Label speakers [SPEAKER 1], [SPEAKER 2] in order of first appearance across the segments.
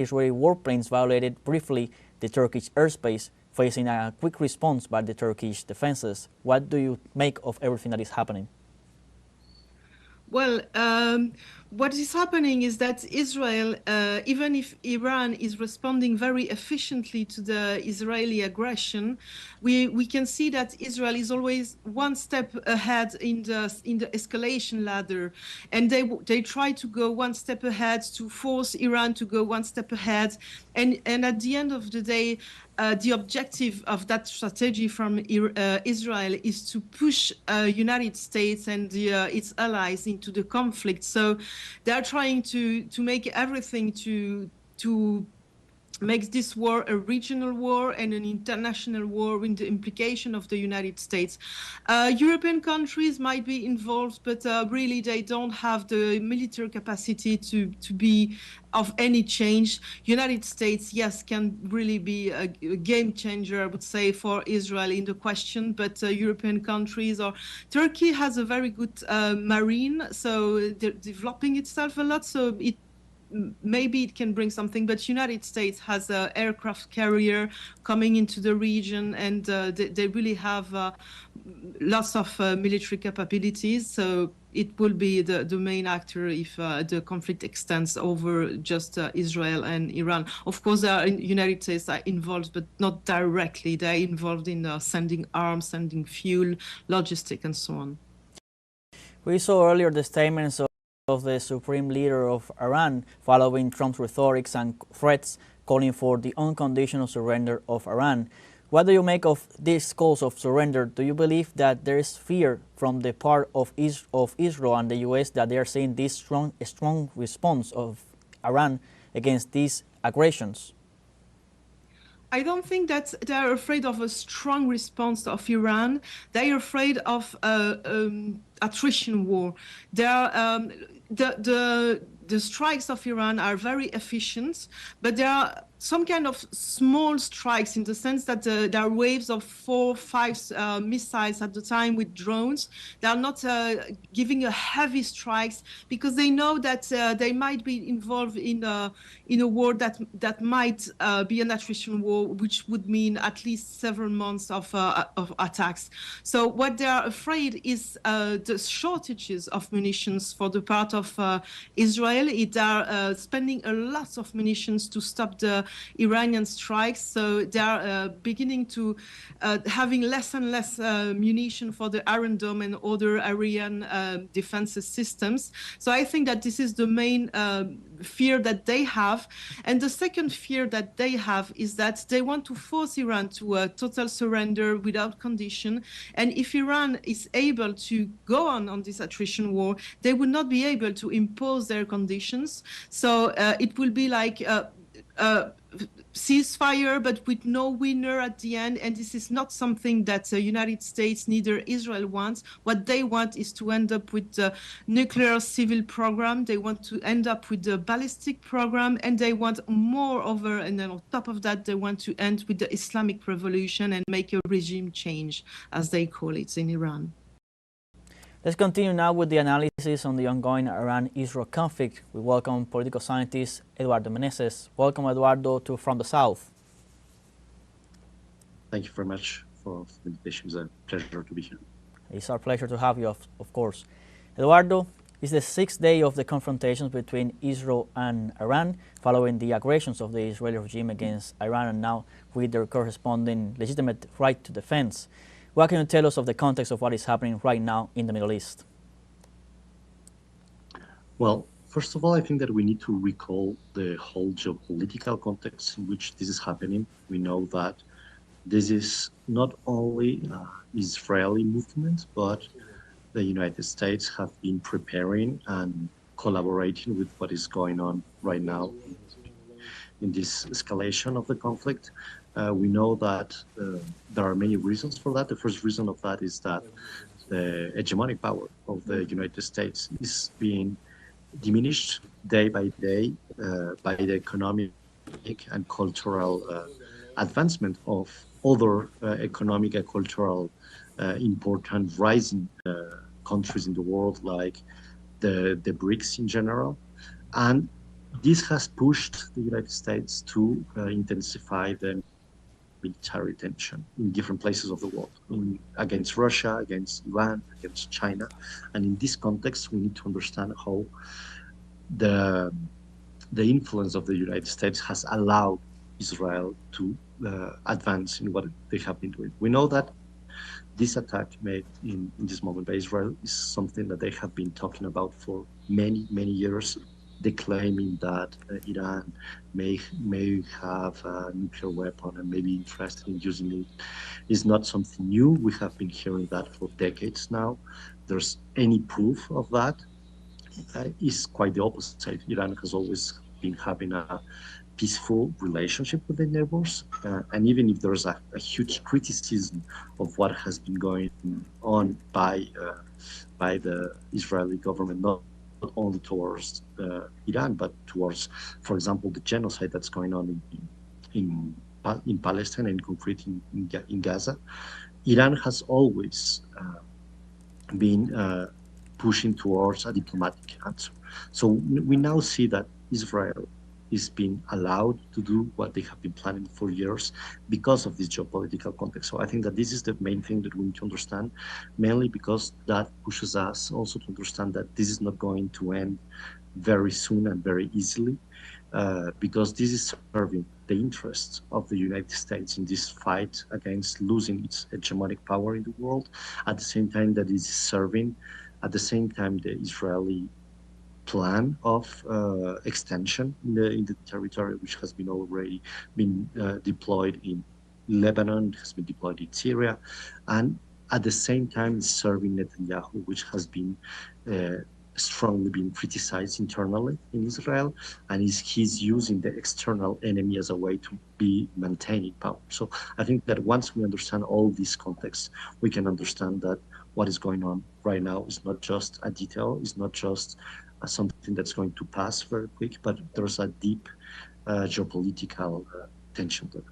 [SPEAKER 1] Israeli warplanes violated briefly the Turkish airspace, facing a quick response by the Turkish defenses. What do you make of everything that is happening?
[SPEAKER 2] Well, what is happening is that Israel, even if Iran is responding very efficiently to the Israeli aggression, we can see that Israel is always one step ahead in the escalation ladder, and they try to go one step ahead to force Iran to go one step ahead, and at the end of the day, the objective of that strategy from Israel is to push United States and its allies into the conflict. So they are trying to make everything to makes this war a regional war and an international war with the implication of the United States. European countries might be involved, but really they don't have the military capacity to be of any change. United States, yes, can really be a game changer, I would say, for Israel in the question, but European countries or Turkey has a very good marine, so they're developing itself a lot, so maybe it can bring something, but United States has an aircraft carrier coming into the region, and they really have lots of military capabilities. So it will be the main actor if the conflict extends over just Israel and Iran. Of course, the United States are involved, but not directly. They're involved in sending arms, sending fuel, logistic, and so on.
[SPEAKER 1] We saw earlier the statements of the supreme leader of Iran following Trump's rhetoric and threats calling for the unconditional surrender of Iran. What do you make of these calls of surrender? Do you believe that there is fear from the part of Israel and the U.S. that they are seeing this strong response of Iran against these aggressions?
[SPEAKER 2] I don't think that they're afraid of a strong response of Iran. They're afraid of attrition war. The strikes of Iran are very efficient, but there are some kind of small strikes in the sense that there are waves of 4 or 5 missiles at the time with drones. They are not giving a heavy strikes because they know that they might be involved in a war that might be an attrition war, which would mean at least several months of attacks. So what they are afraid is the shortages of munitions for the part of Israel. It are spending a lot of munitions to stop the Iranian strikes. So they are beginning to having less and less munition for the Iron Dome and other Iranian defense systems. So I think that this is the main fear that they have. And the second fear that they have is that they want to force Iran to a total surrender without condition. And if Iran is able to go on this attrition war, they will not be able to impose their conditions. So it will be like ceasefire, but with no winner at the end. And this is not something that the United States, neither Israel wants. What they want is to end up with the nuclear civil program. They want to end up with the ballistic program, and they want moreover, and then on top of that, they want to end with the Islamic revolution and make a regime change, as they call it in Iran.
[SPEAKER 1] Let's continue now with the analysis on the ongoing Iran-Israel conflict. We welcome political scientist Eduardo Meneses. Welcome, Eduardo, from the South.
[SPEAKER 3] Thank you very much for the invitation. It's a pleasure to be here.
[SPEAKER 1] It's our pleasure to have you, of course. Eduardo, it's the 6th day of the confrontations between Israel and Iran, following the aggressions of the Israeli regime against Iran and now with their corresponding legitimate right to defense. What can you tell us of the context of what is happening right now in the Middle East?
[SPEAKER 3] Well, first of all, I think that we need to recall the whole geopolitical context in which this is happening. We know that this is not only an Israeli movement, but the United States have been preparing and collaborating with what is going on right now in this escalation of the conflict. We know that there are many reasons for that. The first reason of that is that the hegemonic power of the United States is being diminished day by day by the economic and cultural advancement of other economic and cultural important rising countries in the world, like the BRICS in general. And this has pushed the United States to intensify the military tension in different places of the world, against Russia, against Iran, against China. And in this context, we need to understand how the the influence of the United States has allowed Israel to advance in what they have been doing. We know that this attack made in this moment by Israel is something that they have been talking about for many, many years. They claiming that Iran may have a nuclear weapon and may be interested in using it is not something new. We have been hearing that for decades now. There's any proof of that is quite the opposite. Iran has always been having a peaceful relationship with their neighbors. And even if there's a huge criticism of what has been going on by the Israeli government, not only towards Iran, but towards, for example, the genocide that's going on in, in Palestine and concrete in Gaza, Iran has always been pushing towards a diplomatic answer. So we now see that Israel is being allowed to do what they have been planning for years because of this geopolitical context. So I think that this is the main thing that we need to understand, mainly because that pushes us also to understand that this is not going to end very soon and very easily, because this is serving the interests of the United States in this fight against losing its hegemonic power in the world, at the same time that it is serving, at the same time, the Israeli plan of extension in the territory, which has been already been deployed in Lebanon, has been deployed in Syria, and at the same time serving Netanyahu, which has been strongly being criticized internally in Israel, and he's using the external enemy as a way to be maintaining power. So I think that once we understand all these contexts, we can understand that what is going on right now is not just a detail, is not just something that's going to pass very quick, but there's a deep geopolitical tension there.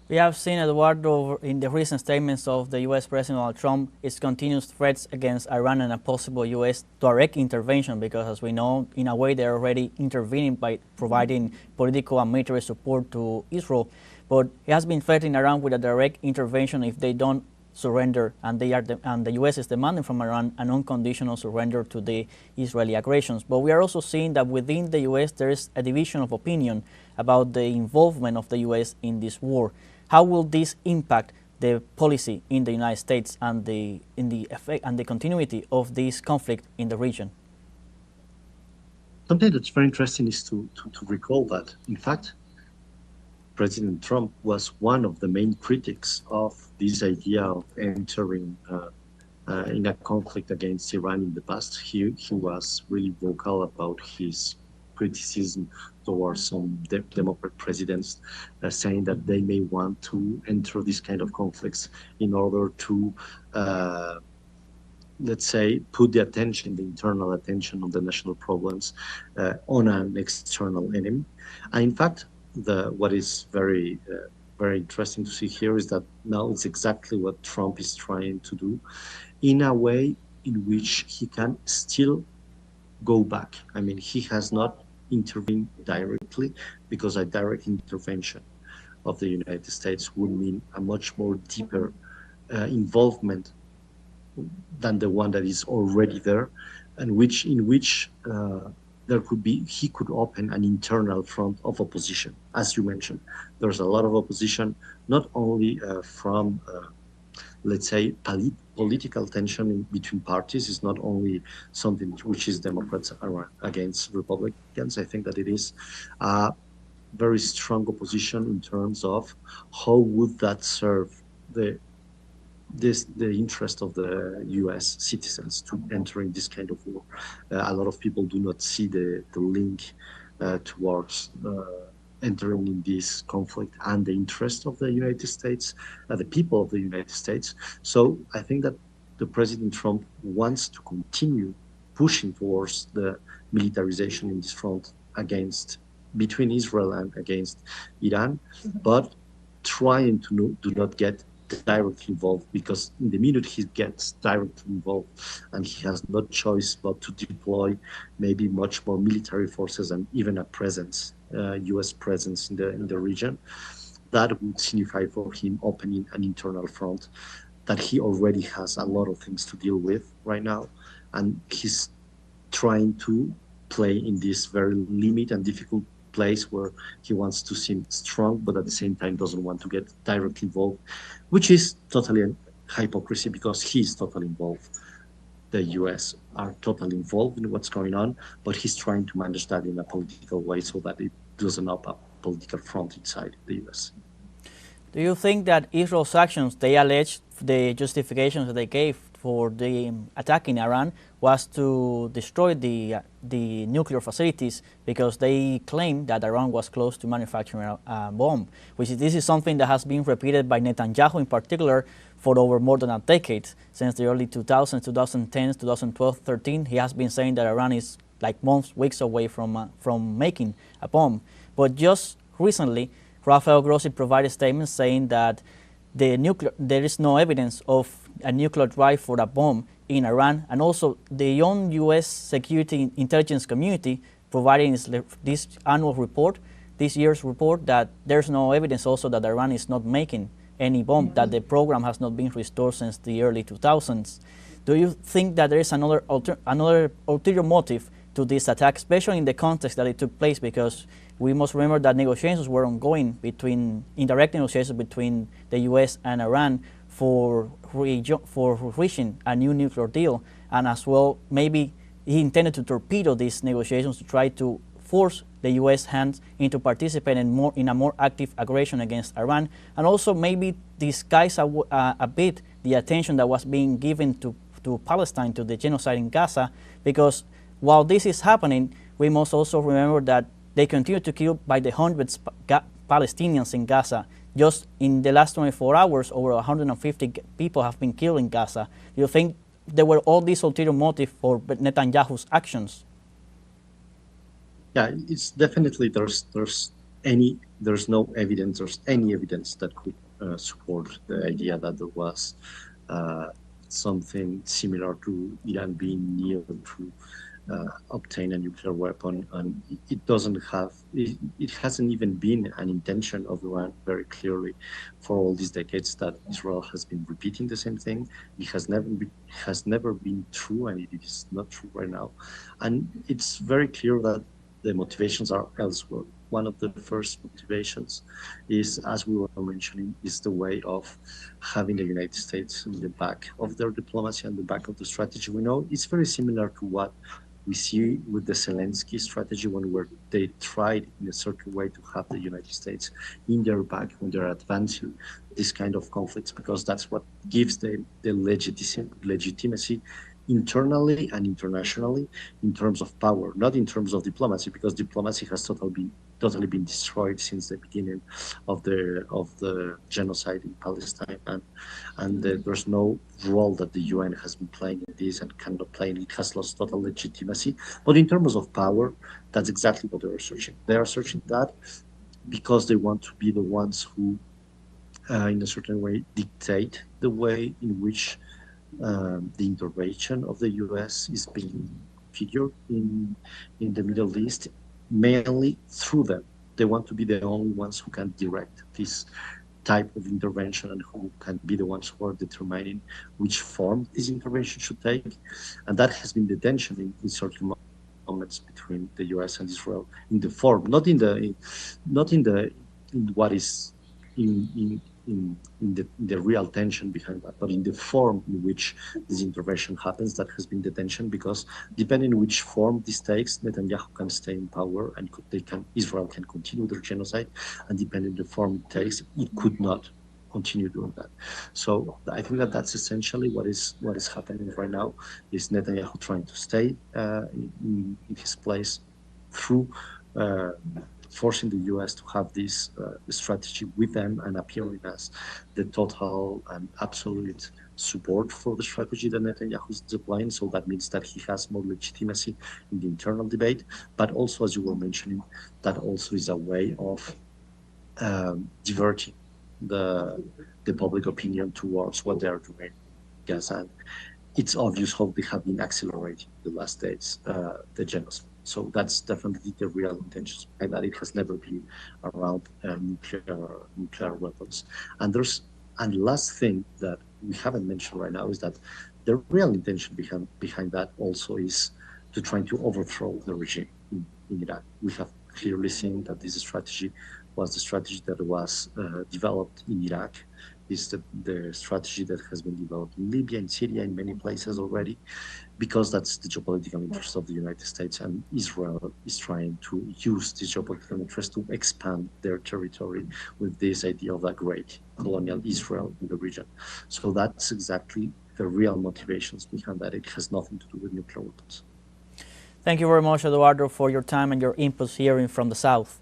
[SPEAKER 1] We have seen, Eduardo, in the recent statements of the U.S. President Donald Trump, its continuous threats against Iran and a possible U.S. direct intervention, because as we know, in a way they're already intervening by providing political and military support to Israel. But it has been threatening Iran with a direct intervention if they don't surrender, and the U.S. is demanding from Iran an unconditional surrender to the Israeli aggressions. But we are also seeing that within the U.S. there is a division of opinion about the involvement of the U.S. in this war. How will this impact the policy in the United States and the effect and the continuity of this conflict in the region?
[SPEAKER 3] Something that's very interesting is to recall that, in fact, President Trump was one of the main critics of this idea of entering in a conflict against Iran in the past. He was really vocal about his criticism towards some Democrat presidents, saying that they may want to enter this kind of conflicts in order to, let's say, put the attention, the internal attention on the national problems on an external enemy. And in fact, what is very interesting to see here is that now it's exactly what Trump is trying to do, in a way in which he can still go back. I mean, he has not intervened directly, because a direct intervention of the United States would mean a much more deeper involvement than the one that is already there, and in which he could open an internal front of opposition. As you mentioned, there's a lot of opposition, not only from, let's say, political tension between parties. Is not only something which is Democrats against Republicans. I think that it is a very strong opposition in terms of how would that serve the interest of the U.S. citizens to entering this kind of war. A lot of people do not see the link towards entering in this conflict and the interest of the United States, the people of the United States. So I think that the President Trump wants to continue pushing towards the militarization in this front between Israel and against Iran, but trying to do not get directly involved, because in the minute he gets directly involved and he has no choice but to deploy maybe much more military forces and even a presence, U.S. presence in the region, that would signify for him opening an internal front that he already has a lot of things to deal with right now, and he's trying to play in this very limited and difficult place where he wants to seem strong, but at the same time doesn't want to get directly involved, which is totally a hypocrisy because he's totally involved. The US are totally involved in what's going on, but he's trying to manage that in a political way so that it doesn't open up a political front inside the US.
[SPEAKER 1] Do you think that Israel's actions, they allege the justifications that they gave for the attacking Iran was to destroy the nuclear facilities because they claim that Iran was close to manufacturing a bomb, this is something that has been repeated by Netanyahu in particular for over more than a decade, since the early 2000s, 2010s, 2012, 13. He has been saying that Iran is like months, weeks away from making a bomb. But just recently, Rafael Grossi provided statements saying that there is no evidence of a nuclear drive for a bomb in Iran, and also the own U.S. security intelligence community providing this annual report, this year's report, that there's no evidence also that Iran is not making any bomb, that the program has not been restored since the early 2000s. Do you think that there is another ulterior motive to this attack, especially in the context that it took place? Because we must remember that negotiations were ongoing indirect negotiations between the U.S. and Iran for reaching a new nuclear deal, and as well, maybe he intended to torpedo these negotiations to try to force the U.S. hands into participating in a more active aggression against Iran, and also maybe disguise a bit the attention that was being given to Palestine, to the genocide in Gaza, because while this is happening, we must also remember that they continue to kill by the hundreds Palestinians in Gaza. Just in the last 24 hours, over 150 people have been killed in Gaza. Do you think there were all these ulterior motives for Netanyahu's actions?
[SPEAKER 3] Yeah, it's definitely there's no evidence, there's any evidence that could support the idea that there was something similar to Iran being near to obtain a nuclear weapon, and it doesn't have, it hasn't even been an intention of Iran very clearly for all these decades that Israel has been repeating the same thing. It has never been true, and it is not true right now. And it's very clear that the motivations are elsewhere. One of the first motivations is, as we were mentioning, is the way of having the United States in the back of their diplomacy and the back of the strategy. We know it's very similar to what we see with the Zelensky strategy, where they tried in a certain way to have the United States in their back when they're advancing this kind of conflicts, because that's what gives the legitimacy internally and internationally in terms of power, not in terms of diplomacy, because diplomacy has totally been destroyed since the beginning of the genocide in Palestine, and there's no role that the UN has been playing in this and cannot play, and it has lost total legitimacy. But in terms of power, that's exactly what they are searching. They are searching that because they want to be the ones who, in a certain way, dictate the way in which the intervention of the U.S. is being figured in the Middle East, mainly through them. They want to be the only ones who can direct this type of intervention and who can be the ones who are determining which form this intervention should take. And that has been the tension in certain moments between the U.S. and Israel in the form, not in what is in the real tension behind that, but in the form in which this intervention happens. That has been the tension, because depending on which form this takes, Netanyahu can stay in power and Israel can continue their genocide, and depending on the form it takes, it could not continue doing that. So I think that that's essentially what is happening right now, is Netanyahu trying to stay in his place through forcing the U.S. to have this strategy with them and appearing as the total and absolute support for the strategy that Netanyahu is deploying. So that means that he has more legitimacy in the internal debate. But also, as you were mentioning, that also is a way of diverting the public opinion towards what they are doing in Gaza. And it's obvious how they have been accelerating the last days, the genocide. So that's definitely the real intentions behind that. It has never been around nuclear weapons. And the last thing that we haven't mentioned right now is that the real intention behind that also is to try to overthrow the regime in Iraq. We have clearly seen that this strategy was the strategy that was developed in Iraq. Is the strategy that has been developed in Libya, in Syria, in many places already, because that's the geopolitical interest of the United States, and Israel is trying to use this geopolitical interest to expand their territory with this idea of a great colonial Israel in the region. So that's exactly the real motivations behind that. It has nothing to do with nuclear weapons.
[SPEAKER 1] Thank you very much, Eduardo, for your time and your inputs here from the South.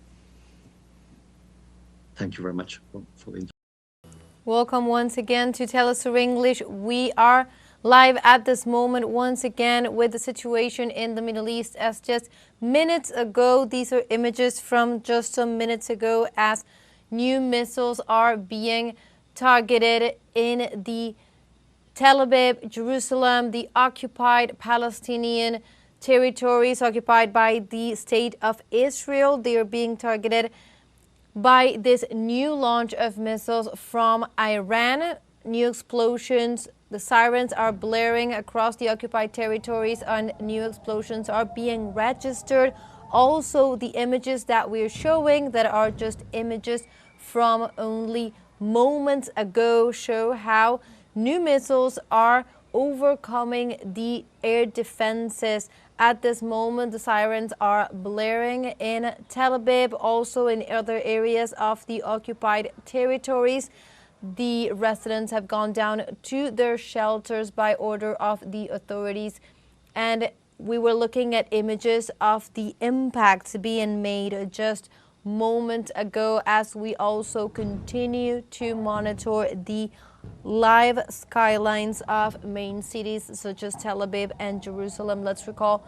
[SPEAKER 3] Thank you very much for the interview.
[SPEAKER 4] Welcome once again to teleSUR English. We are live at this moment once again with the situation in the Middle East. As just minutes ago, these are images from just some minutes ago as new missiles are being targeted in the Tel Aviv, Jerusalem, the occupied Palestinian territories occupied by the state of Israel. They are being targeted by this new launch of missiles from Iran. New explosions, the sirens are blaring across the occupied territories and new explosions are being registered. Also, the images that we're showing that are just images from only moments ago show how new missiles are overcoming the air defenses. At this moment, the sirens are blaring in Tel Aviv, also in other areas of the occupied territories. The residents have gone down to their shelters by order of the authorities. And we were looking at images of the impacts being made just moments ago as we also continue to monitor the live skylines of main cities such as Tel Aviv and Jerusalem. Let's recall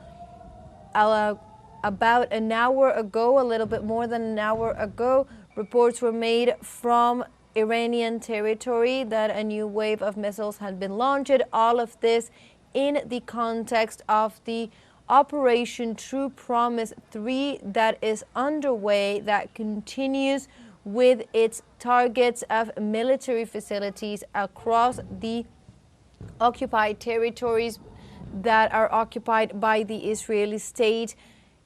[SPEAKER 4] about an hour ago, a little bit more than an hour ago, reports were made from Iranian territory that a new wave of missiles had been launched. All of this in the context of the Operation True Promise 3 that is underway, that continues with its targets of military facilities across the occupied territories that are occupied by the Israeli state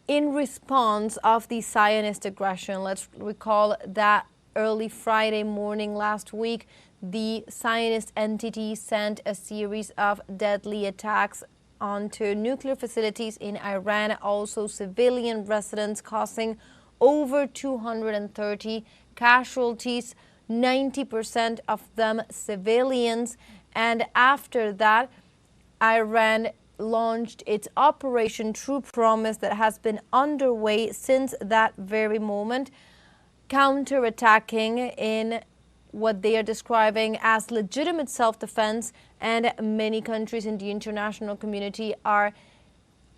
[SPEAKER 4] in response of the Zionist aggression. Let's recall that early Friday morning last week, the Zionist entity sent a series of deadly attacks onto nuclear facilities in Iran, also civilian residents, causing over 230 casualties, 90% of them civilians. And after that, Iran launched its Operation True Promise that has been underway since that very moment, counterattacking in what they are describing as legitimate self-defense. And many countries in the international community are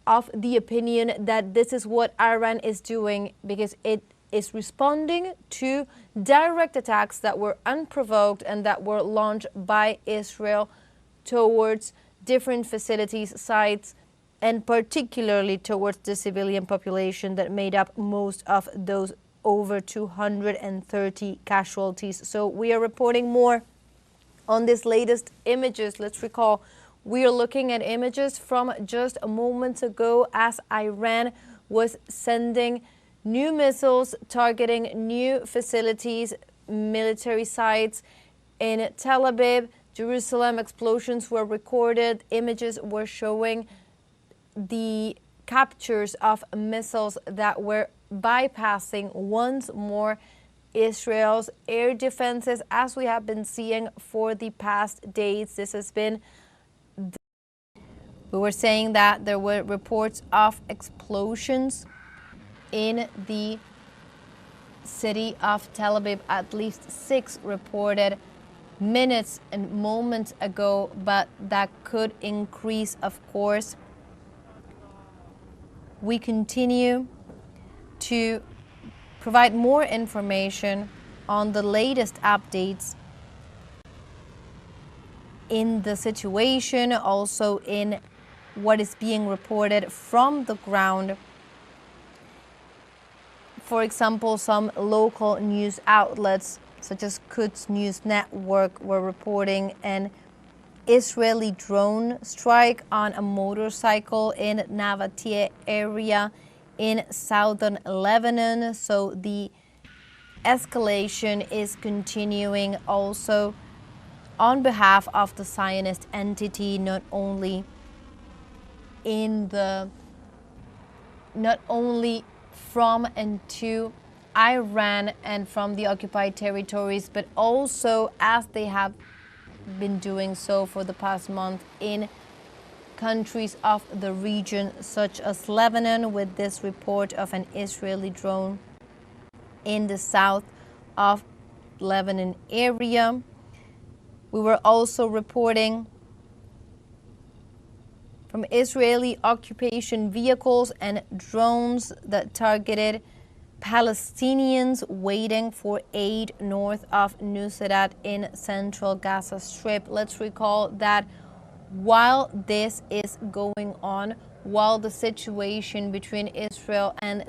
[SPEAKER 4] of the opinion that this is what Iran is doing because it is responding to direct attacks that were unprovoked and that were launched by Israel towards different facilities, sites, and particularly towards the civilian population that made up most of those over 230 casualties. So we are reporting more on these latest images. Let's recall, we are looking at images from just a moment ago as Iran was sending new missiles targeting new facilities, military sites in Tel Aviv, Jerusalem. Explosions were recorded. Images were showing the captures of missiles that were bypassing once more Israel's air defenses, as we have been seeing for the past days. This has been we were saying that there were reports of explosions in the city of Tel Aviv, at least 6 reported minutes and moments ago, but that could increase, of course. We continue to provide more information on the latest updates in the situation, also in what is being reported from the ground. For example, some local news outlets, such as Quds News Network, were reporting an Israeli drone strike on a motorcycle in Navatia area in southern Lebanon. So the escalation is continuing also on behalf of the Zionist entity, not only from and to Iran and from the occupied territories, but also, as they have been doing so for the past month, in countries of the region, such as Lebanon, with this report of an Israeli drone in the south of Lebanon area. We were also reporting from Israeli occupation vehicles and drones that targeted Palestinians waiting for aid north of Nuseirat in central Gaza Strip. Let's recall that while this is going on, while the situation between Israel and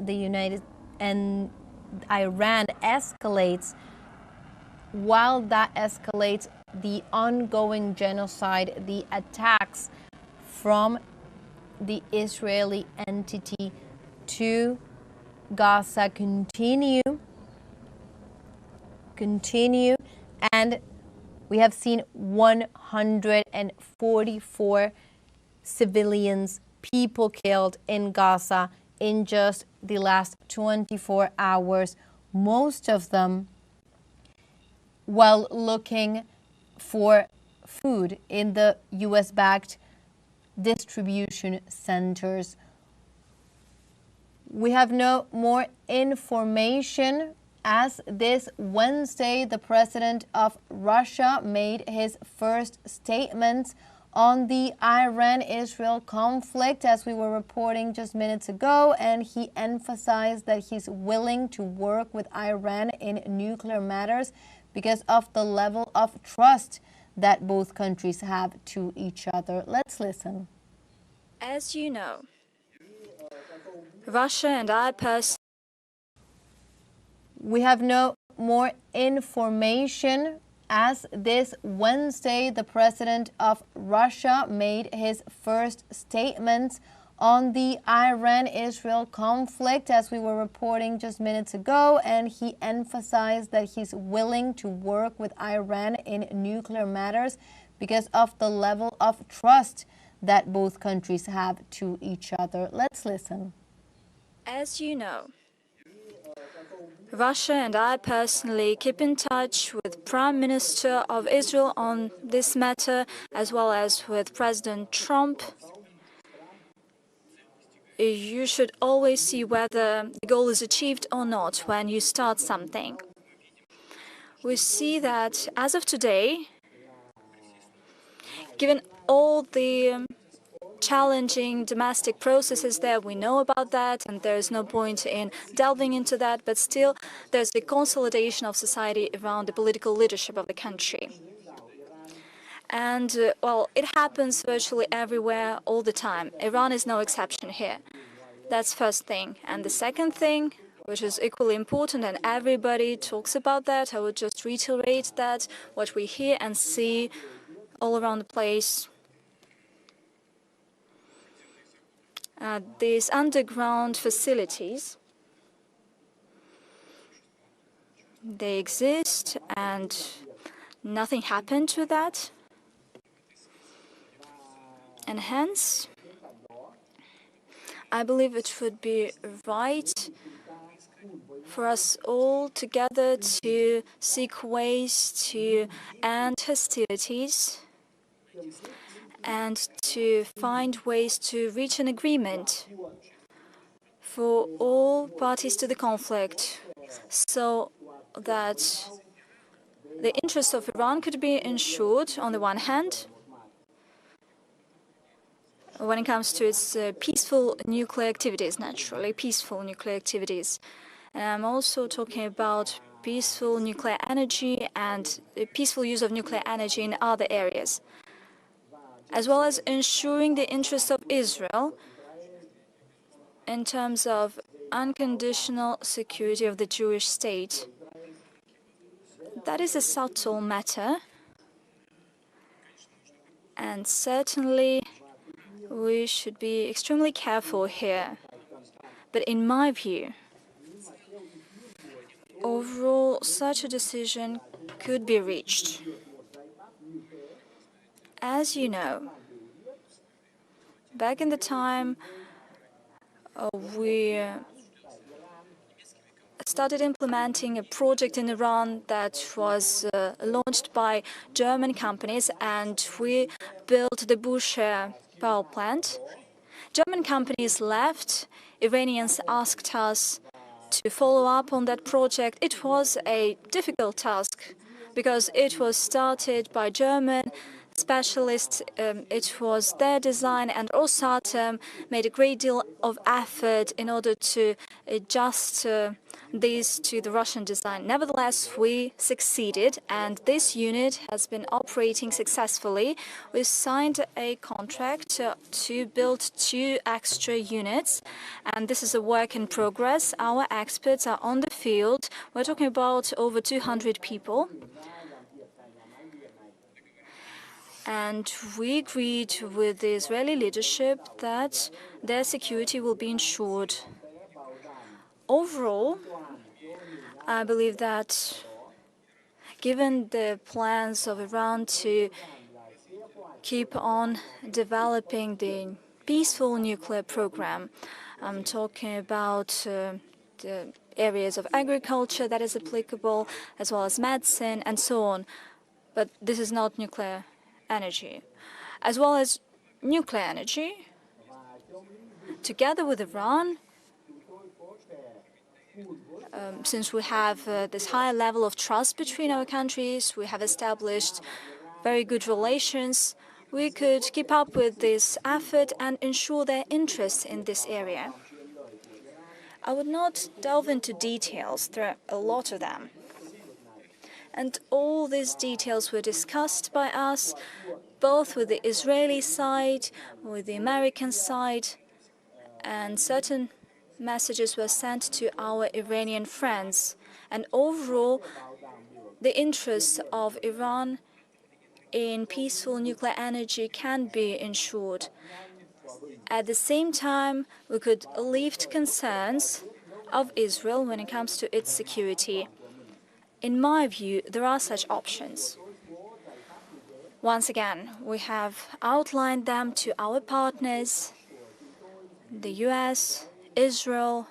[SPEAKER 4] Iran escalates, while that escalates, the ongoing genocide, the attacks from the Israeli entity to Gaza continue, and we have seen 144 civilians, people killed in Gaza in just the last 24 hours, most of them while looking for food in the US-backed distribution centers. We have no more information, as this Wednesday the president of Russia made his first statement on the Iran-Israel conflict, as we were reporting just minutes ago, and he emphasized that he's willing to work with Iran in nuclear matters because of the level of trust that both countries have to each other. Let's listen.
[SPEAKER 5] As you know, Russia and I personally...
[SPEAKER 4] We have no more information, as this Wednesday the president of Russia made his first statement on the Iran-Israel conflict, as we were reporting just minutes ago, and he emphasized that he's willing to work with Iran in nuclear matters because of the level of trust that both countries have to each other. Let's listen.
[SPEAKER 5] As you know, Russia and I personally keep in touch with Prime Minister of Israel on this matter, as well as with President Trump. You should always see whether the goal is achieved or not when you start something. We see that as of today, given all the challenging domestic processes there, we know about that, and there's no point in delving into that, but still there's the consolidation of society around the political leadership of the country. And, well, it happens virtually everywhere, all the time. Iran is no exception here. That's first thing. And the second thing, which is equally important, and everybody talks about that, I would just reiterate that, what we hear and see all around the place, these underground facilities, they exist and nothing happened to that. And hence, I believe it would be right for us all together to seek ways to end hostilities and to find ways to reach an agreement for all parties to the conflict, so that the interests of Iran could be ensured on the one hand, when it comes to its peaceful nuclear activities, naturally peaceful nuclear activities. And I'm also talking about peaceful nuclear energy and the peaceful use of nuclear energy in other areas, as well as ensuring the interests of Israel in terms of unconditional security of the Jewish state. That is a subtle matter, and certainly we should be extremely careful here. But in my view, overall, such a decision could be reached. As you know, back in the time we started implementing a project in Iran that was launched by German companies, and we built the Bushehr power plant. German companies left. Iranians asked us to follow up on that project. It was a difficult task because it was started by German specialists. It was their design, and Rosatom made a great deal of effort in order to adjust these to the Russian design. Nevertheless, we succeeded, and this unit has been operating successfully. We signed a contract to build 2 extra units, and this is a work in progress. Our experts are on the field. We're talking about over 200 people. And we agreed with the Israeli leadership that their security will be ensured. Overall, I believe that given the plans of Iran to keep on developing the peaceful nuclear program, I'm talking about the areas of agriculture that is applicable, as well as medicine and so on. But this is not nuclear energy. As well as nuclear energy, together with Iran, since we have this high level of trust between our countries, we have established very good relations, we could keep up with this effort and ensure their interests in this area. I would not delve into details, there are a lot of them. And all these details were discussed by us, both with the Israeli side, with the American side, and certain messages were sent to our Iranian friends. And overall, the interests of Iran in peaceful nuclear energy can be ensured. At the same time, we could lift concerns of Israel when it comes to its security. In my view, there are such options. Once again, we have outlined them to our partners, the US, Israel,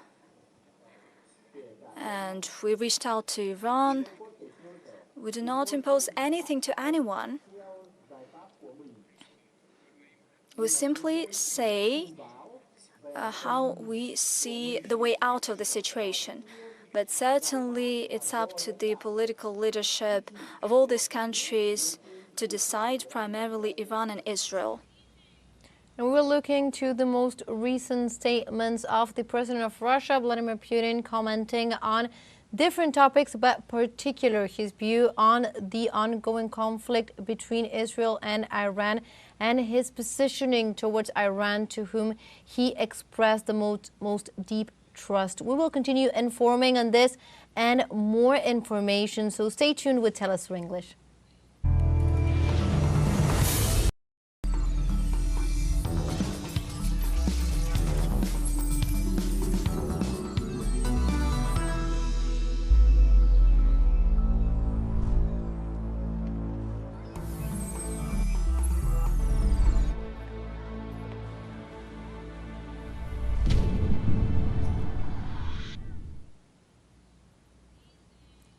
[SPEAKER 5] and we reached out to Iran. We do not impose anything to anyone. We simply say how we see the way out of the situation. But certainly it's up to the political leadership of all these countries to decide, primarily Iran and Israel.
[SPEAKER 4] And we're looking to the most recent statements of the President of Russia, Vladimir Putin, commenting on different topics, but particularly his view on the ongoing conflict between Israel and Iran and his positioning towards Iran, to whom he expressed the most deep trust. We will continue informing on this and more information, so stay tuned with teleSUR English.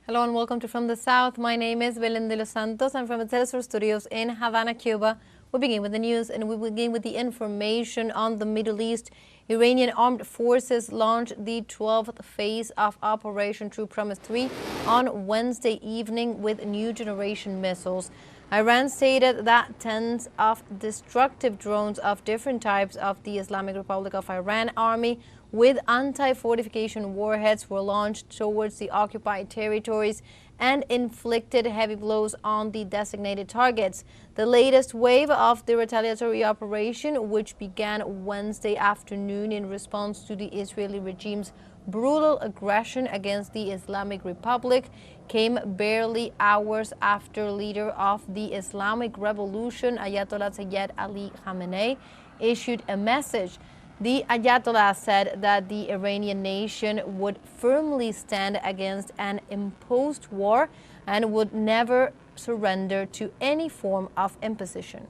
[SPEAKER 4] Hello and welcome to From the South. My name is Belén de los Santos. I'm from the teleSUR studios in Havana, Cuba. We begin with the news, and we begin with the information on the Middle East. Iranian armed forces launched the 12th phase of Operation True Promise 3 on Wednesday evening with new generation missiles. Iran stated that tens of destructive drones of different types of the Islamic Republic of Iran army with anti-fortification warheads were launched towards the occupied territories and inflicted heavy blows on the designated targets. The latest wave of the retaliatory operation, which began Wednesday afternoon in response to the Israeli regime's brutal aggression against the Islamic Republic, came barely hours after leader of the Islamic Revolution, Ayatollah Sayyid Ali Khamenei, issued a message. The Ayatollah said that the Iranian nation would firmly stand against an imposed war and would never surrender to any form of imposition.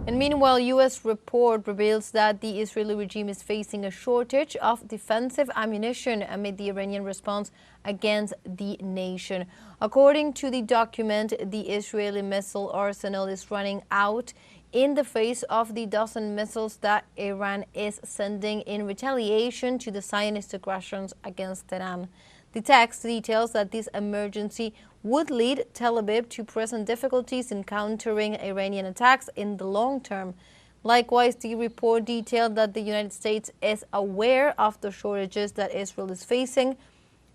[SPEAKER 4] And meanwhile, U.S. report reveals that the Israeli regime is facing a shortage of defensive ammunition amid the Iranian response against the nation. According to the document, the Israeli missile arsenal is running out in the face of the dozen missiles that Iran is sending in retaliation to the Zionist aggressions against Tehran. The text details that this emergency would lead Tel Aviv to present difficulties in countering Iranian attacks in the long term. Likewise, the report detailed that the United States is aware of the shortages that Israel is facing,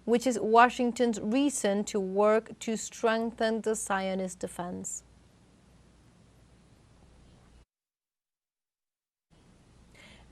[SPEAKER 4] which is Washington's reason to work to strengthen the Zionist defense.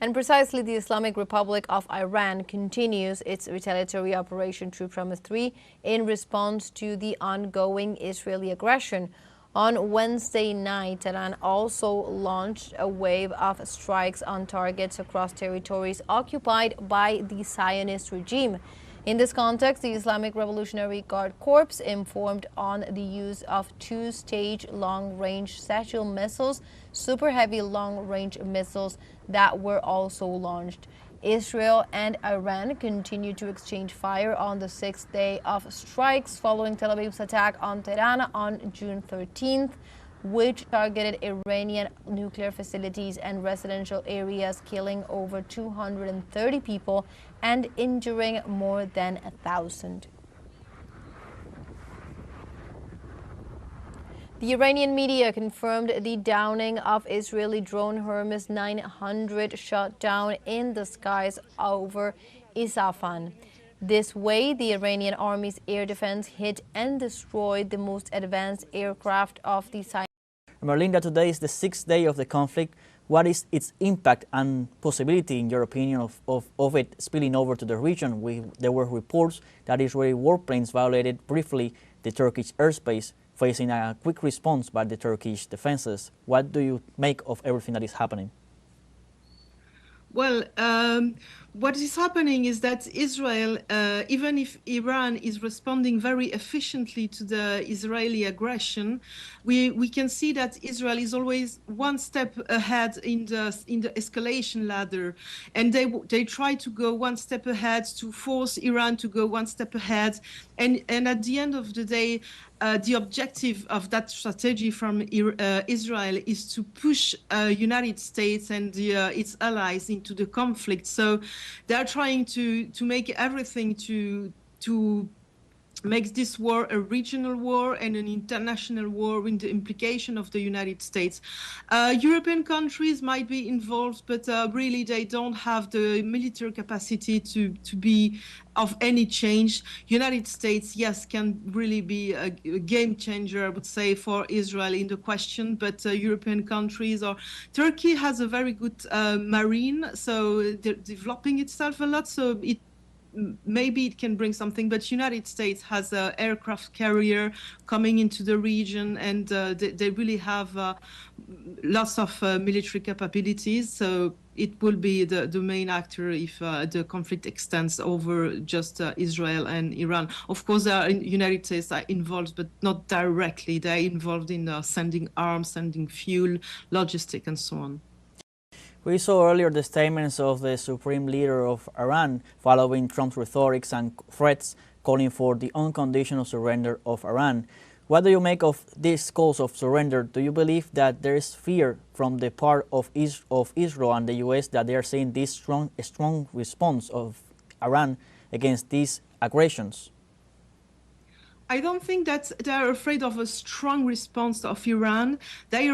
[SPEAKER 4] And precisely, the Islamic Republic of Iran continues its retaliatory Operation True Promise 3 in response to the ongoing Israeli aggression. On Wednesday night, Iran also launched a wave of strikes on targets across territories occupied by the Zionist regime. In this context, the Islamic Revolutionary Guard Corps informed on the use of two-stage long-range Satchel missiles, super heavy long-range missiles that were also launched. Israel and Iran continue to exchange fire on the sixth day of strikes following Tel Aviv's attack on Tehran on June 13th, which targeted Iranian nuclear facilities and residential areas, killing over 230 people and injuring more than 1,000. The Iranian media confirmed the downing of Israeli drone Hermes 900 shot down in the skies over Isfahan. This way, the Iranian army's air defense hit and destroyed the most advanced aircraft of the Zionist.
[SPEAKER 1] Merlinda, today is the sixth day of the conflict. What is its impact and possibility, in your opinion, of it spilling over to the region? There were reports that Israeli warplanes violated briefly the Turkish airspace, facing a quick response by the Turkish defenses. What do you make of everything that is happening?
[SPEAKER 2] Well, what is happening is that Israel, even if Iran is responding very efficiently to the Israeli aggression, we can see that Israel is always one step ahead in the escalation ladder, and they try to go one step ahead to force Iran to go one step ahead, and at the end of the day, the objective of that strategy from Israel is to push United States and its allies into the conflict. So they are trying to make everything to make this war a regional war and an international war with the implication of the United States. European countries might be involved, but really they don't have the military capacity to be of any change. United States, yes, can really be a game changer, I would say, for Israel in the question, but European countries or Turkey has a very good marine, so they're developing itself a lot, so maybe it can bring something, but United States has an aircraft carrier coming into the region, and they really have lots of military capabilities. So it will be the main actor if the conflict extends over just Israel and Iran. Of course, the United States are involved, but not directly. They're involved in sending arms, sending fuel, logistic, and so on.
[SPEAKER 1] We saw earlier the statements of the supreme leader of Iran following Trump's rhetoric and threats calling for the unconditional surrender of Iran. What do you make of these calls of surrender? Do you believe that there is fear from the part of Israel and the U.S. that they are seeing this strong response of Iran against these aggressions?
[SPEAKER 2] I don't think that they are afraid of a strong response of Iran. They are